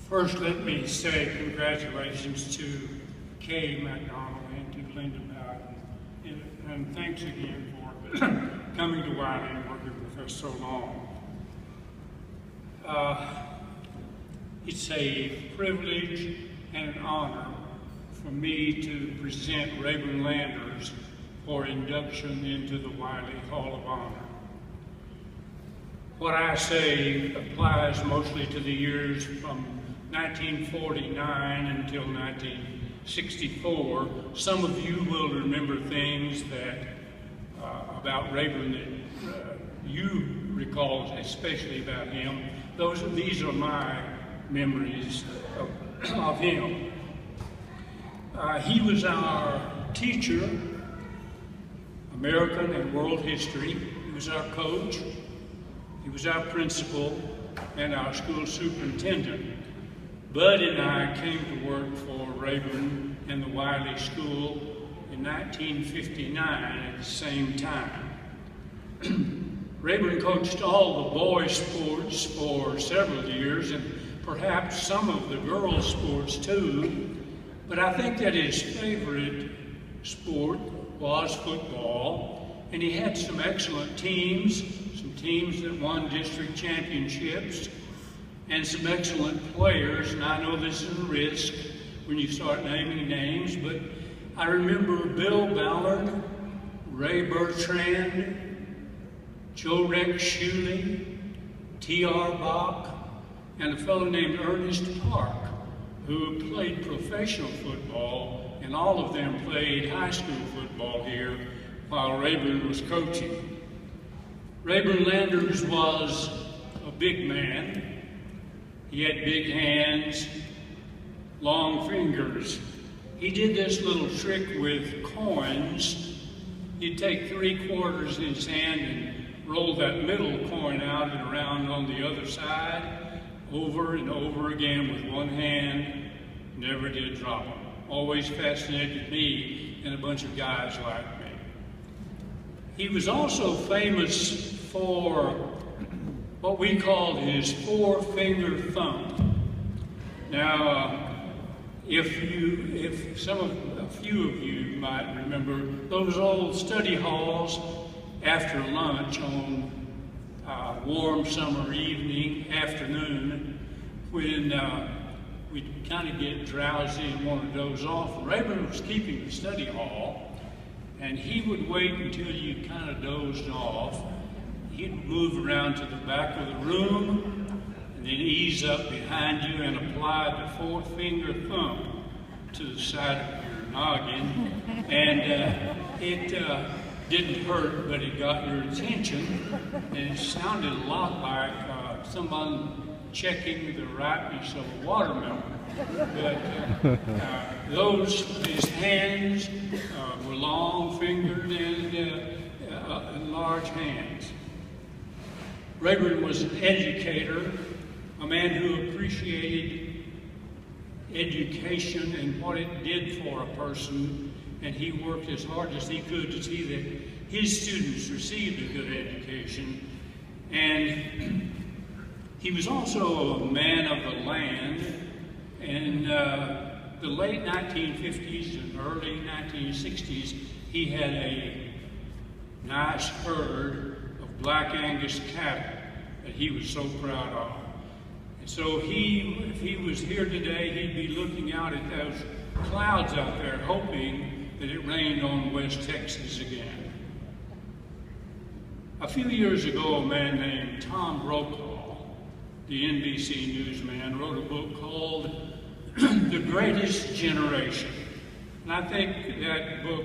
First, let me say congratulations to Kay McDonald and to Linda Bowden, and thanks again for coming to Wylie and working with us so long. It's a privilege and an honor for me to present Rayburn Landers for induction into the Wylie Hall of Honor. What I say applies mostly to the years from 1949 until 1964. Some of you will remember things that about Rayburn that you recall, especially about him. These are my memories of him. He was our teacher, American and world history. He was our coach. He was our principal and our school superintendent. Bud and I came to work for Rayburn and the Wylie School in 1959 at the same time. Rayburn coached all the boys' sports for several years and perhaps some of the girls' sports too, but I think that his favorite sport was football, and he had some excellent teams, some teams that won district championships, and some excellent players. And I know this is a risk when you start naming names, but I remember Bill Ballard, Ray Bertrand, Joe Rex Shuley, T.R. Bach, and a fellow named Ernest Park, who played professional football, and all of them played high school football here while Rayburn was coaching. Rayburn Landers was a big man. He had big hands, long fingers. He did this little trick with coins. He'd take 3 quarters in his hand and roll that middle coin out and around on the other side, over and over again with one hand. Never did drop them. Always fascinated me and a bunch of guys like me. He was also famous for what we called his 4-finger thump. Now, a few of you might remember those old study halls after lunch on warm summer afternoon, when we'd kind of get drowsy and want to doze off. Rayburn was keeping the study hall, and he would wait until you kind of dozed off. He'd move around to the back of the room and then ease up behind you and apply the 4-finger thump to the side of your noggin. And it didn't hurt, but it got your attention. And it sounded a lot like someone checking the ripeness of a watermelon. But his hands were long-fingered and large hands. Rayburn was an educator, a man who appreciated education and what it did for a person, and he worked as hard as he could to see that his students received a good education. And he was also a man of the land. In the late 1950s and early 1960s, he had a nice herd of Black Angus cattle that he was so proud of. And so if he was here today, he'd be looking out at those clouds out there, hoping that it rained on West Texas again. A few years ago, a man named Tom Brokaw, the NBC newsman, wrote a book called The Greatest Generation. And I think that book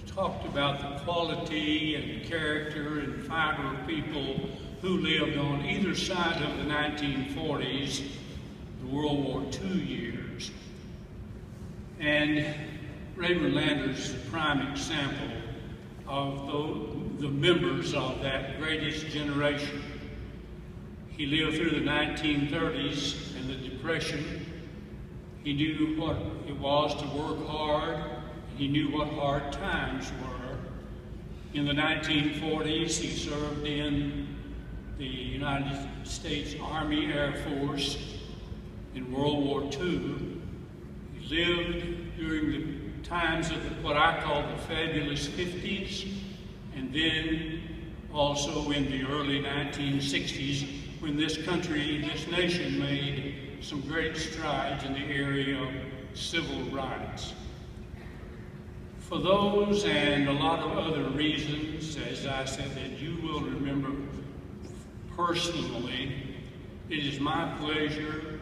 talked about the quality and character and fiber of people who lived on either side of the 1940s, the World War II years. And Rayburn Landers is a prime example of the members of that greatest generation. He lived through the 1930s and the Depression. He knew what it was to work hard. He knew what hard times were. In the 1940s, he served in the United States Army Air Force. in World War II. He lived during the times of what I call the fabulous 50s, and then also in the early 1960s, when this country, this nation, made some great strides in the area of civil rights. For those and a lot of other reasons, as I said, that you will remember personally, it is my pleasure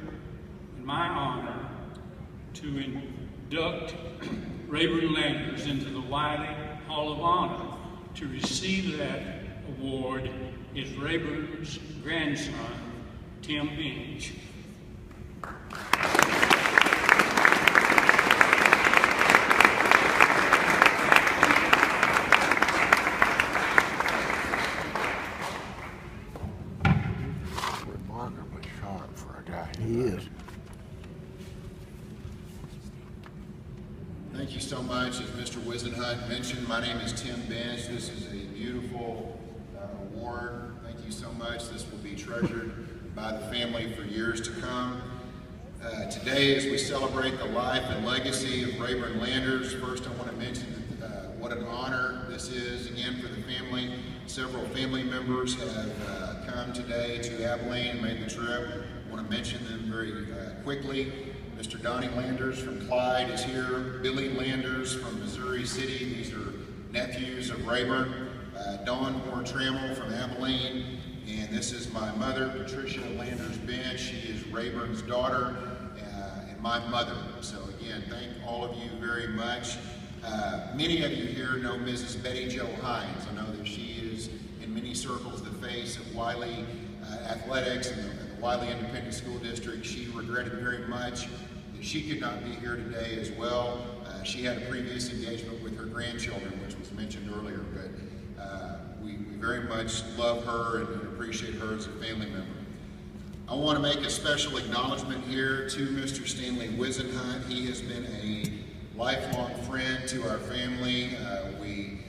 and my honor to induct Rayburn Landers into the Wylie Hall of Honor. To receive that award is Rayburn's grandson, Tim Bench. Remarkably sharp for a guy. He is. Thank you so much. As Mr. Wisenhut mentioned, my name is Tim Bench. This is a beautiful award. Thank you so much. This will be treasured by the family for years to come. Today, as we celebrate the life and legacy of Rayburn Landers, first I want to mention what an honor this is again for the family. Several family members have come today to Abilene and made the trip. I want to mention them very quickly. Mr. Donnie Landers from Clyde is here. Billy Landers from Missouri City. These are nephews of Rayburn. Dawn Moore-Trammell from Abilene. And this is my mother, Patricia Landers Bench. She is Rayburn's daughter and my mother. So again, thank all of you very much. Many of you here know Mrs. Betty Jo Hines. I know that she is in many circles the face of Wylie athletics and the Wylie Independent School District. She regretted very much that she could not be here today as well. She had a previous engagement with her grandchildren, which was mentioned earlier, but we very much love her and appreciate her as a family member. I want to make a special acknowledgement here to Mr. Stanley Wisenhut. He has been a lifelong friend to our family. We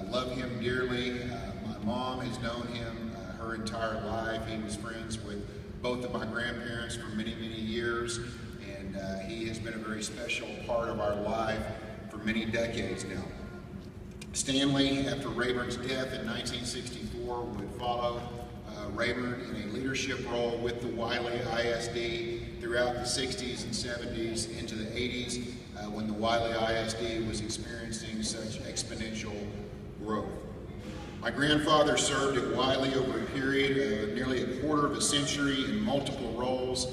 love him dearly. My mom has known him her entire life. He was friends with both of my grandparents for many, many years, and he has been a very special part of our life for many decades now. Stanley, after Rayburn's death in 1964, would follow Rayburn in a leadership role with the Wylie ISD throughout the 60s and 70s into the 80s when the Wylie ISD was experiencing such exponential growth. My grandfather served at Wylie over a period of nearly a quarter of a century in multiple roles.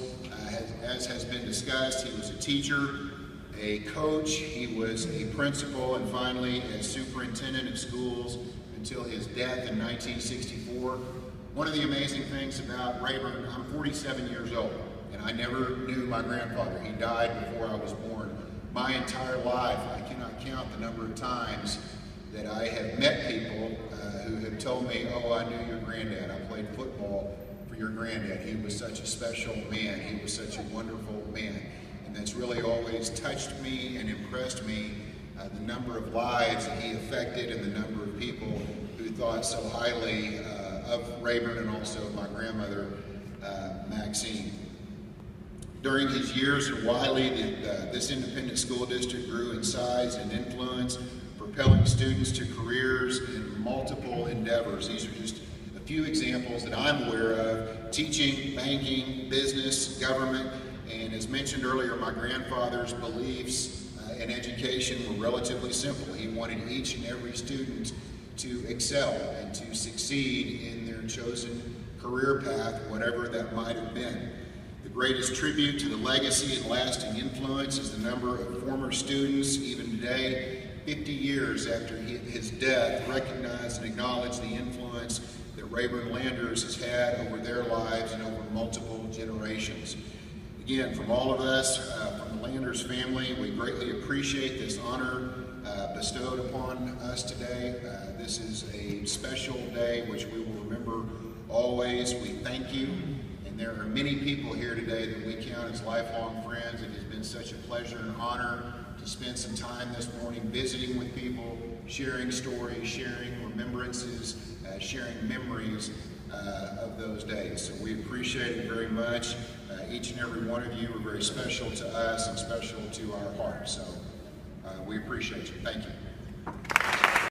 As has been discussed, he was a teacher, a coach, he was a principal, and finally a superintendent of schools until his death in 1964. One of the amazing things about Rayburn, I'm 47 years old, and I never knew my grandfather. He died before I was born. My entire life, I cannot count the number of times that I have met people who have told me, oh, I knew your granddad. I played football for your granddad. He was such a special man. He was such a wonderful man. And that's really always touched me and impressed me, the number of lives that he affected and the number of people who thought so highly of Rayburn and also my grandmother, Maxine. During his years at Wylie, this independent school district grew in size and influence, propelling students to careers in multiple endeavors. These are just a few examples that I'm aware of: teaching, banking, business, government, and as mentioned earlier, my grandfather's beliefs in education were relatively simple. He wanted each and every student to excel and to succeed in their chosen career path, whatever that might have been. The greatest tribute to the legacy and lasting influence is the number of former students, even today, 50 years after his death, recognize and acknowledge the influence that Rayburn Landers has had over their lives and over multiple generations. Again, from all of us, from the Landers family, we greatly appreciate this honor bestowed upon us today. This is a special day which we will remember always. We thank you. And there are many people here today that we count as lifelong friends. It has been such a pleasure and honor to spend some time this morning visiting with people, sharing stories, sharing remembrances, sharing memories of those days. So we appreciate it very much. Each and every one of you are very special to us and special to our hearts. So we appreciate you. Thank you.